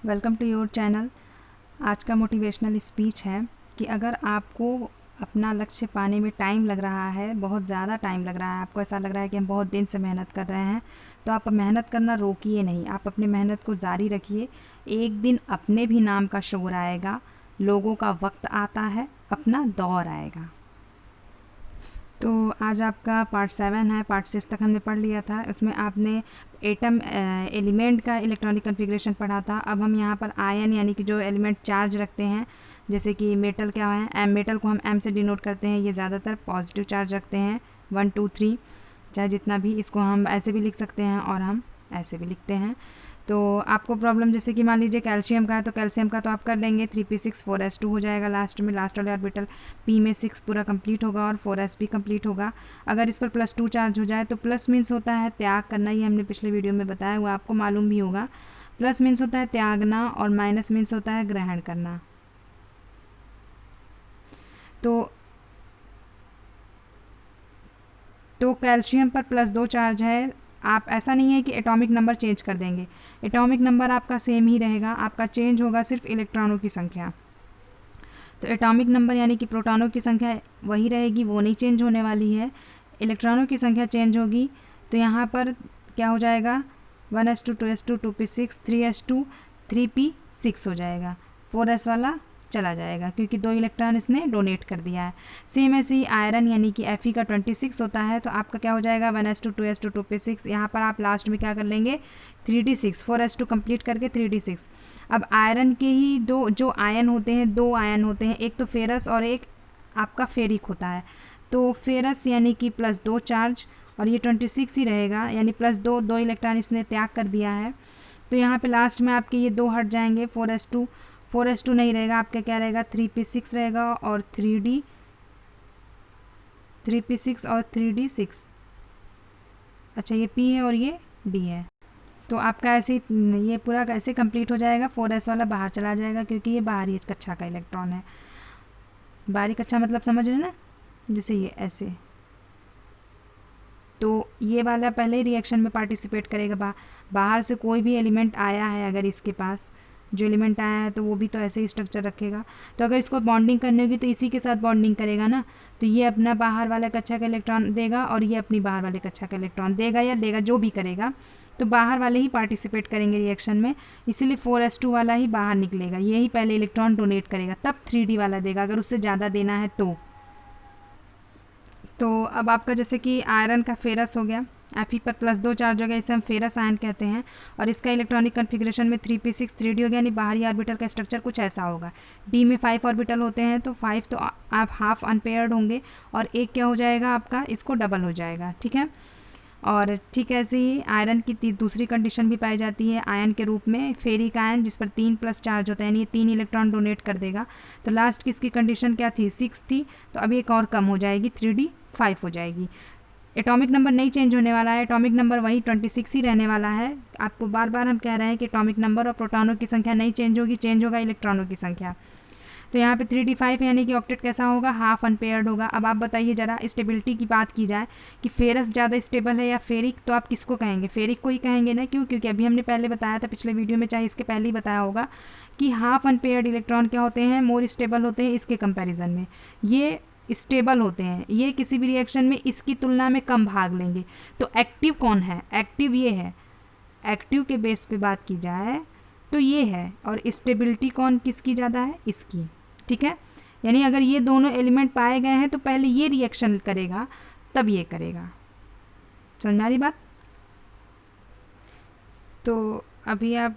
Welcome to your channel. आज का motivational speech है कि अगर आपको अपना लक्ष्य पाने में टाइम लग रहा है, बहुत ज़्यादा टाइम लग रहा है, आपको ऐसा लग रहा है कि हम बहुत दिन से मेहनत कर रहे हैं, तो आप मेहनत करना रोकिए नहीं, आप अपनी मेहनत को जारी रखिए। एक दिन अपने भी नाम का शोर आएगा, लोगों का वक्त आता है, अपना दौर आएगा। तो आज आपका पार्ट 7 है। पार्ट 6 तक हमने पढ़ लिया था। उसमें आपने एटम एलिमेंट का इलेक्ट्रॉनिक कॉन्फ़िगरेशन पढ़ा था। अब हम यहाँ पर आयन यानी कि जो एलिमेंट चार्ज रखते हैं, जैसे कि मेटल क्या है, एम मेटल को हम एम से डिनोट करते हैं। ये ज़्यादातर पॉजिटिव चार्ज रखते हैं, 1 2 3, चाहे जितना भी। इसको हम ऐसे भी लिख सकते हैं और हम ऐसे भी लिखते हैं। तो आपको प्रॉब्लम जैसे कि मान लीजिए कैल्शियम का है, तो कैल्शियम का तो आप कर लेंगे, 3p6 4s2 हो जाएगा। लास्ट में लास्ट वाले ऑर्बिटल p में 6 पूरा कंप्लीट होगा और 4s भी कंप्लीट होगा। अगर इस पर +2 चार्ज हो जाए तो प्लस मीन्स होता है त्याग करना, ये हमने पिछले वीडियो में बताया हुआ, आपको मालूम भी होगा। प्लस मीन्स होता है त्यागना और माइनस मीन्स होता है ग्रहण करना। तो कैल्शियम पर +2 चार्ज है। आप ऐसा नहीं है कि एटॉमिक नंबर चेंज कर देंगे, एटॉमिक नंबर आपका सेम ही रहेगा, आपका चेंज होगा सिर्फ इलेक्ट्रॉनों की संख्या। तो एटॉमिक नंबर यानी कि प्रोटॉनों की संख्या वही रहेगी, वो नहीं चेंज होने वाली है, इलेक्ट्रॉनों की संख्या चेंज होगी। तो यहाँ पर क्या हो जाएगा, 1s2 2s2 2p6 3s2 3p6 हो जाएगा। 4s वाला चला जाएगा क्योंकि 2 इलेक्ट्रॉन इसने डोनेट कर दिया है। सेम ऐसे ही आयरन यानी कि Fe का 26 होता है, तो आपका क्या हो जाएगा, 1s2 2s2 2p6। यहाँ पर आप लास्ट में क्या कर लेंगे, 3d6, 4s2 कंप्लीट करके 3d6। अब आयरन के ही दो जो आयन होते हैं, 2 आयन होते हैं, एक तो फेरस और एक आपका फेरिक होता है। तो फेरस यानी कि +2 चार्ज और ये 26 ही रहेगा, यानी +2, 2 इलेक्ट्रॉन इसने त्याग कर दिया है। तो यहाँ पे लास्ट में आपके ये 2 हट जाएंगे, 4s2 नहीं रहेगा, आपका क्या रहेगा, 3p6 रहेगा और 3p6 और 3d6। अच्छा, ये p है और ये d है। तो आपका ऐसे ये पूरा कैसे कंप्लीट हो जाएगा, 4s वाला बाहर चला जाएगा क्योंकि ये बाहरी कक्षा का इलेक्ट्रॉन है। बाहरी कक्षा मतलब समझ रहे ना, जैसे ये ऐसे। तो ये वाला पहले ही रिएक्शन में पार्टिसिपेट करेगा। बाहर से कोई भी एलिमेंट आया है, अगर इसके पास जो एलिमेंट आया है तो वो भी तो ऐसे ही स्ट्रक्चर रखेगा। तो अगर इसको बॉन्डिंग करनी होगी तो इसी के साथ बॉन्डिंग करेगा ना। तो ये अपना बाहर वाला कक्षा का इलेक्ट्रॉन देगा और ये अपनी बाहर वाले कक्षा का इलेक्ट्रॉन देगा या लेगा, जो भी करेगा। तो बाहर वाले ही पार्टिसिपेट करेंगे रिएक्शन में, इसीलिए 4s2 वाला ही बाहर निकलेगा, ये ही पहले इलेक्ट्रॉन डोनेट करेगा, तब 3d वाला देगा अगर उससे ज़्यादा देना है तो अब आपका जैसे कि आयरन का फेरस हो गया, Fe पर +2 चार्ज हो गया, इसे हम फेरस आयन कहते हैं। और इसका इलेक्ट्रॉनिक कॉन्फ़िगरेशन में 3p6 3d हो गया, यानी बाहरी ऑर्बिटल का स्ट्रक्चर कुछ ऐसा होगा। d में 5 ऑर्बिटल होते हैं, तो 5 तो आप हाफ अनपेयर्ड होंगे और एक क्या हो जाएगा आपका, इसको डबल हो जाएगा, ठीक है। और ठीक ऐसे ही आयरन की दूसरी कंडीशन भी पाई जाती है आयन के रूप में, फेरिक आयन, जिस पर 3+ चार्ज होता है, यानी ये 3 इलेक्ट्रॉन डोनेट कर देगा। तो लास्ट की इसकी कंडीशन क्या थी, 6 थी, तो अभी एक और कम हो जाएगी, 3d 5 हो जाएगी। एटॉमिक नंबर नहीं चेंज होने वाला है, एटॉमिक नंबर वही 26 ही रहने वाला है। आपको बार बार हम कह रहे हैं कि एटॉमिक नंबर और प्रोटॉनों की संख्या नहीं चेंज होगी, चेंज होगा इलेक्ट्रॉनों की संख्या। तो यहाँ पे 3d5 यानी कि ऑक्टेट कैसा होगा, हाफ अनपेयर्ड होगा। अब आप बताइए ज़रा, स्टेबिलिटी की बात की जाए कि फेरस ज़्यादा स्टेबल है या फेरिक, तो आप किसको कहेंगे, फेरिक को ही कहेंगे ना। क्यों, क्योंकि अभी हमने पहले बताया था पिछले वीडियो में, चाहे इसके पहले ही बताया होगा कि हाफ अनपेयर्ड इलेक्ट्रॉन क्या होते हैं, मोर स्टेबल होते हैं इसके कंपेरिजन में, ये स्टेबल होते हैं, ये किसी भी रिएक्शन में इसकी तुलना में कम भाग लेंगे। तो एक्टिव कौन है, एक्टिव ये है, एक्टिव के बेस पे बात की जाए तो ये है। और स्टेबिलिटी कौन किसकी ज़्यादा है, इसकी, ठीक है। यानी अगर ये दोनों एलिमेंट पाए गए हैं तो पहले ये रिएक्शन करेगा तब ये करेगा, समझ आ रही बात। तो अभी आप,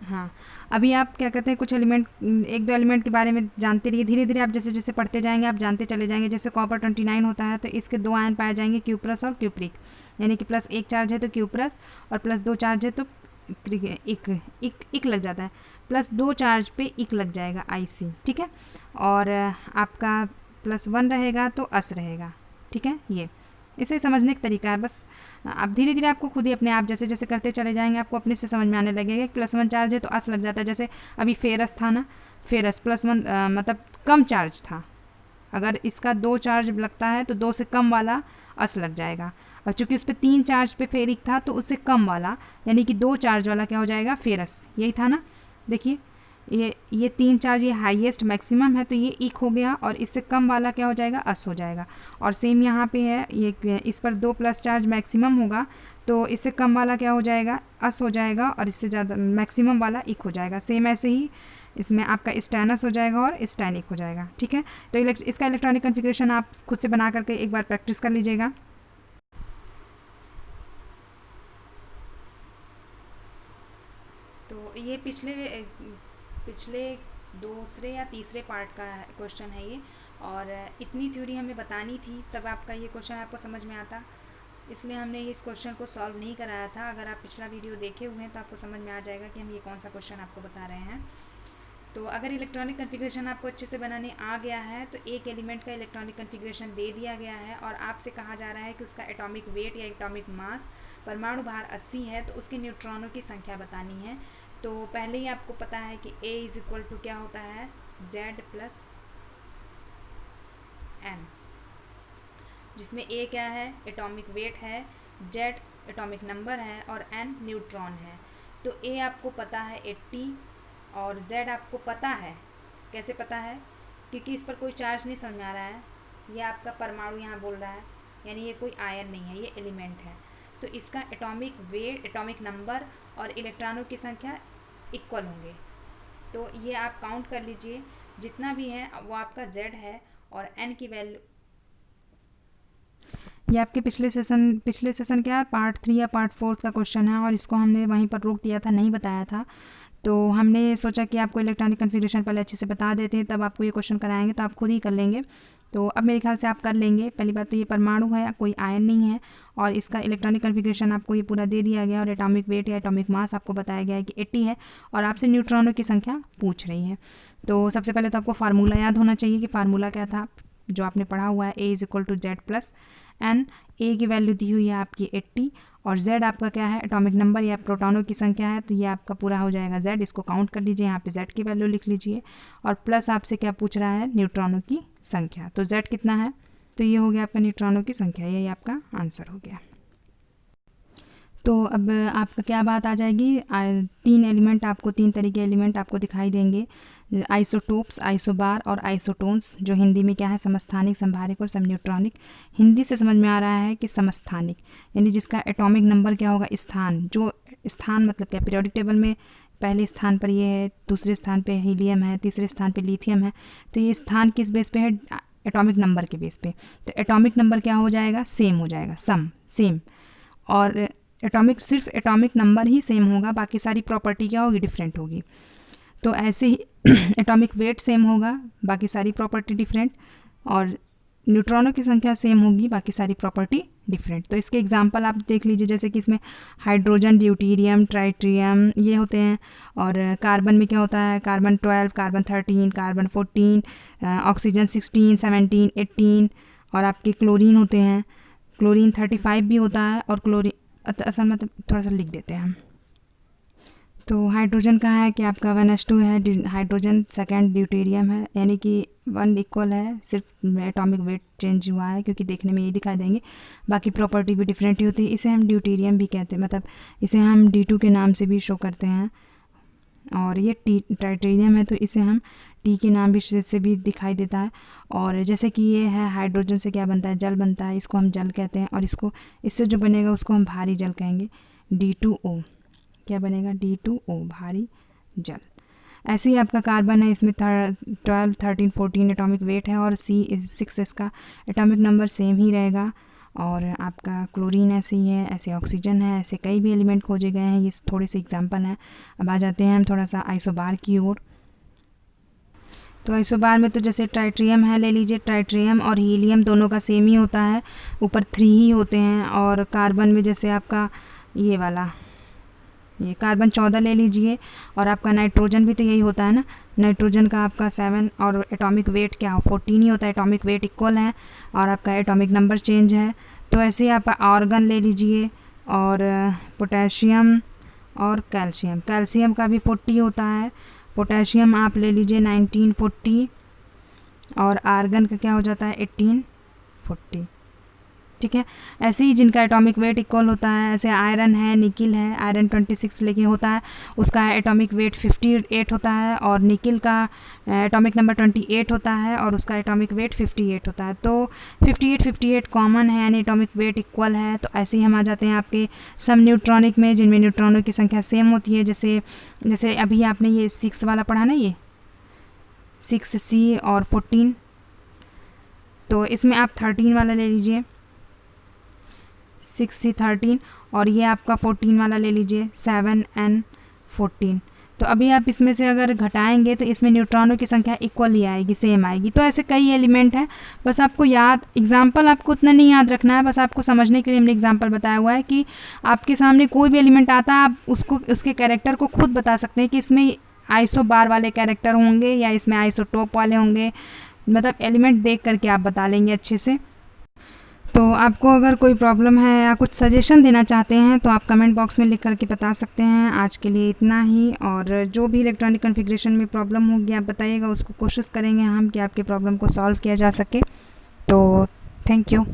हाँ, अभी आप क्या कहते हैं, कुछ एलिमेंट, 1-2 एलिमेंट के बारे में जानते रहिए, धीरे धीरे आप जैसे जैसे पढ़ते जाएंगे आप जानते चले जाएंगे। जैसे कॉपर 29 होता है, तो इसके 2 आयन पाए जाएंगे, क्यूप्रस और क्यूप्रिक, यानी कि +1 चार्ज है तो क्यूप्रस और +2 चार्ज है तो इक लग जाता है, +2 चार्ज पे इक लग जाएगा, IC, ठीक है। और आपका +1 रहेगा तो अस रहेगा, ठीक है। ये इसे समझने का तरीका है, बस आप धीरे धीरे आपको खुद ही अपने आप जैसे जैसे करते चले जाएंगे आपको अपने से समझ में आने लगेगा कि +1 चार्ज है तो अस लग जाता है। जैसे अभी फेरस था ना, फेरस +1 मतलब कम चार्ज था, अगर इसका 2 चार्ज लगता है तो 2 से कम वाला अस लग जाएगा। और चूंकि उस पर 3 चार्ज पे फेरिक था तो उससे कम वाला यानी कि 2 चार्ज वाला क्या हो जाएगा, फेरस। यही था ना। देखिए ये 3 चार्ज ये हाईएस्ट मैक्सिमम है तो ये इक हो गया, और इससे कम वाला क्या हो जाएगा, अस हो जाएगा। और सेम यहाँ पे है, ये इस पर 2 प्लस चार्ज मैक्सिमम होगा तो इससे कम वाला क्या हो जाएगा, अस हो जाएगा, और इससे ज़्यादा मैक्सिमम वाला इक हो जाएगा। सेम ऐसे ही इसमें आपका स्टैनस हो जाएगा और स्टैनिक हो जाएगा। ठीक है, तो इसका इलेक्ट्रॉनिक कन्फिग्रेशन आप खुद से बना करके एक बार प्रैक्टिस कर लीजिएगा। तो ये पिछले दूसरे या तीसरे पार्ट का क्वेश्चन है ये, और इतनी थ्योरी हमें बतानी थी तब आपका ये क्वेश्चन आपको समझ में आता, इसलिए हमने इस क्वेश्चन को सॉल्व नहीं कराया था। अगर आप पिछला वीडियो देखे हुए हैं तो आपको समझ में आ जाएगा कि हम ये कौन सा क्वेश्चन आपको बता रहे हैं। तो अगर इलेक्ट्रॉनिक कन्फिग्रेशन आपको अच्छे से बनाने आ गया है तो एक एलिमेंट का इलेक्ट्रॉनिक कन्फिग्रेशन दे दिया गया है, और आपसे कहा जा रहा है कि उसका एटॉमिक वेट या एटॉमिक मास, परमाणु भार 80 है तो उसके न्यूट्रॉनों की संख्या बतानी है। तो पहले ही आपको पता है कि A इज इक्वल टू क्या होता है, Z प्लस M, जिसमें A क्या है, एटॉमिक वेट है, Z एटॉमिक नंबर है और N न्यूट्रॉन है। तो A आपको पता है 80 और Z आपको पता है। कैसे पता है, क्योंकि इस पर कोई चार्ज नहीं समझ में आ रहा है, ये आपका परमाणु यहाँ बोल रहा है, यानी ये कोई आयन नहीं है, ये एलिमेंट है। तो इसका एटॉमिक वेट, एटॉमिक नंबर और इलेक्ट्रॉनों की संख्या इक्वल होंगे। तो ये आप काउंट कर लीजिए, जितना भी है वो आपका Z है, और N की वैल्यू, ये आपके पिछले सेशन क्या पार्ट 3 या पार्ट 4 का क्वेश्चन है, और इसको हमने वहीं पर रोक दिया था, नहीं बताया था। तो हमने सोचा कि आपको इलेक्ट्रॉनिक कन्फिग्रेशन पहले अच्छे से बता देते हैं, तब आपको ये क्वेश्चन कराएंगे तो आप खुद ही कर लेंगे। तो अब मेरे ख्याल से आप कर लेंगे। पहली बात तो ये परमाणु है, कोई आयन नहीं है, और इसका इलेक्ट्रॉनिक कन्फिग्रेशन आपको ये पूरा दे दिया गया, और एटॉमिक वेट या एटॉमिक मास आपको बताया गया है कि 80 है, और आपसे न्यूट्रॉनों की संख्या पूछ रही है। तो सबसे पहले तो आपको फार्मूला याद होना चाहिए कि फार्मूला क्या था, जो आपने पढ़ा हुआ है, A is equal to Z plus N। A की वैल्यू दी हुई है आपकी 80, और Z आपका क्या है, एटॉमिक नंबर या प्रोटॉनों की संख्या है, तो ये आपका पूरा हो जाएगा Z। इसको काउंट कर लीजिए, यहाँ पे Z की वैल्यू लिख लीजिए, और प्लस आपसे क्या पूछ रहा है, न्यूट्रॉनों की संख्या। तो Z कितना है, तो ये हो गया आपका न्यूट्रॉनों की संख्या, यही आपका आंसर हो गया। तो अब आपका क्या बात आ जाएगी, 3 एलिमेंट आपको, 3 तरह के एलिमेंट आपको दिखाई देंगे, आइसोटोप्स, आइसोबार और आइसोटोन्स, जो हिंदी में क्या है, समस्थानिक, संभारिक और समन्यूट्रॉनिक। हिंदी से समझ में आ रहा है कि समस्थानिक यानी जिसका एटॉमिक नंबर क्या होगा, स्थान, जो स्थान मतलब क्या, पीरियोडिक टेबल में पहले स्थान पर ये है, दूसरे स्थान पे हीलियम है, तीसरे स्थान पे लिथियम है। तो ये स्थान किस बेस पे है, एटॉमिक नंबर के बेस पे। तो एटॉमिक नंबर क्या हो जाएगा, सेम हो जाएगा, सेम। और एटॉमिक, सिर्फ एटॉमिक नंबर ही सेम होगा, बाकी सारी प्रॉपर्टी क्या होगी, डिफरेंट होगी। तो ऐसे ही एटॉमिक वेट सेम होगा, बाकी सारी प्रॉपर्टी डिफरेंट, और न्यूट्रॉनों की संख्या सेम होगी, बाकी सारी प्रॉपर्टी डिफरेंट। तो इसके एग्जांपल आप देख लीजिए, जैसे कि इसमें हाइड्रोजन, ड्यूटीरियम, ट्राइट्रियम ये होते हैं, और कार्बन में क्या होता है, कार्बन 12, कार्बन 13, कार्बन 14, ऑक्सीजन 16, 17, 18, और आपके क्लोरीन होते हैं, क्लोरीन 35 भी होता है, और क्लोरीन असल मतलब थोड़ा सा लिख देते हैं हम। तो हाइड्रोजन का है कि आपका 1s2 है हाइड्रोजन, सेकंड ड्यूटेरियम है, यानी कि 1 इक्वल है, सिर्फ एटॉमिक वेट चेंज हुआ है, क्योंकि देखने में ये दिखाई देंगे, बाकी प्रॉपर्टी भी डिफरेंट ही होती है। इसे हम ड्यूटेरियम भी कहते हैं, मतलब इसे हम D2 के नाम से भी शो करते हैं। और ये ट्राइटेरियम है तो इसे हम टी के नाम भी से भी दिखाई देता है। और जैसे कि ये है, हाइड्रोजन से क्या बनता है, जल बनता है, इसको हम जल कहते हैं, और इससे जो बनेगा उसको हम भारी जल कहेंगे, D2O। क्या बनेगा, D2O, भारी जल। ऐसे ही आपका कार्बन है, इसमें 12, 13, 14 एटॉमिक वेट है, और C6 इसका एटॉमिक नंबर सेम ही रहेगा। और आपका क्लोरीन ऐसे ही है, ऐसे ऑक्सीजन है, ऐसे कई भी एलिमेंट खोजे गए हैं। ये थोड़े से एग्जांपल हैं। अब आ जाते हैं हम थोड़ा सा आइसोबार की ओर। तो आइसोबार में तो जैसे ट्राइट्रियम है, ले लीजिए, ट्राइट्रियम और हीलियम दोनों का सेम ही होता है, ऊपर 3 ही होते हैं। और कार्बन में जैसे आपका ये वाला, ये कार्बन 14 ले लीजिए, और आपका नाइट्रोजन भी तो यही होता है ना, नाइट्रोजन का आपका 7, और एटॉमिक वेट क्या 14 ही होता है, एटॉमिक वेट इक्वल है, और आपका एटॉमिक नंबर चेंज है। तो ऐसे ही आप आर्गन ले लीजिए, और पोटेशियम और कैल्शियम, कैल्शियम का भी 40 होता है, पोटेशियम आप ले लीजिए 1940, और आर्गन का क्या हो जाता है 1840। ठीक है। ऐसे ही जिनका एटॉमिक वेट इक्वल होता है, ऐसे आयरन है, निकिल है, आयरन 26 लेकिन होता है, उसका एटॉमिक वेट 58 होता है, और निकिल का एटॉमिक नंबर 28 होता है और उसका एटॉमिक वेट 58 होता है। तो 58 कॉमन है, यानी एटॉमिक वेट इक्वल है। तो ऐसे ही हम आ जाते हैं आपके सम न्यूट्रॉनिक में, जिनमें न्यूट्रॉनों की संख्या सेम होती है। जैसे अभी आपने ये 6 वाला पढ़ा ना, ये 6C और 14, तो इसमें आप 13 वाला ले लीजिए, 6C 13, और ये आपका 14 वाला ले लीजिए 7N 14। तो अभी आप इसमें से अगर घटाएंगे तो इसमें न्यूट्रॉनों की संख्या इक्वल ही आएगी, सेम आएगी। तो ऐसे कई एलिमेंट हैं, बस आपको याद, एग्जाम्पल आपको उतना नहीं याद रखना है, बस आपको समझने के लिए हमने एग्जाम्पल बताया हुआ है कि आपके सामने कोई भी एलिमेंट आता है, आप उसको, उसके कैरेक्टर को खुद बता सकते हैं कि इसमें आइसो बार वाले कैरेक्टर होंगे या इसमें आइसोटोप वाले होंगे, मतलब एलिमेंट देख करके आप बता लेंगे अच्छे से। तो आपको अगर कोई प्रॉब्लम है या कुछ सजेशन देना चाहते हैं तो आप कमेंट बॉक्स में लिख करके बता सकते हैं। आज के लिए इतना ही, और जो भी इलेक्ट्रॉनिक कॉन्फ़िगरेशन में प्रॉब्लम होगी आप बताइएगा, उसको कोशिश करेंगे हम कि आपके प्रॉब्लम को सॉल्व किया जा सके। तो थैंक यू।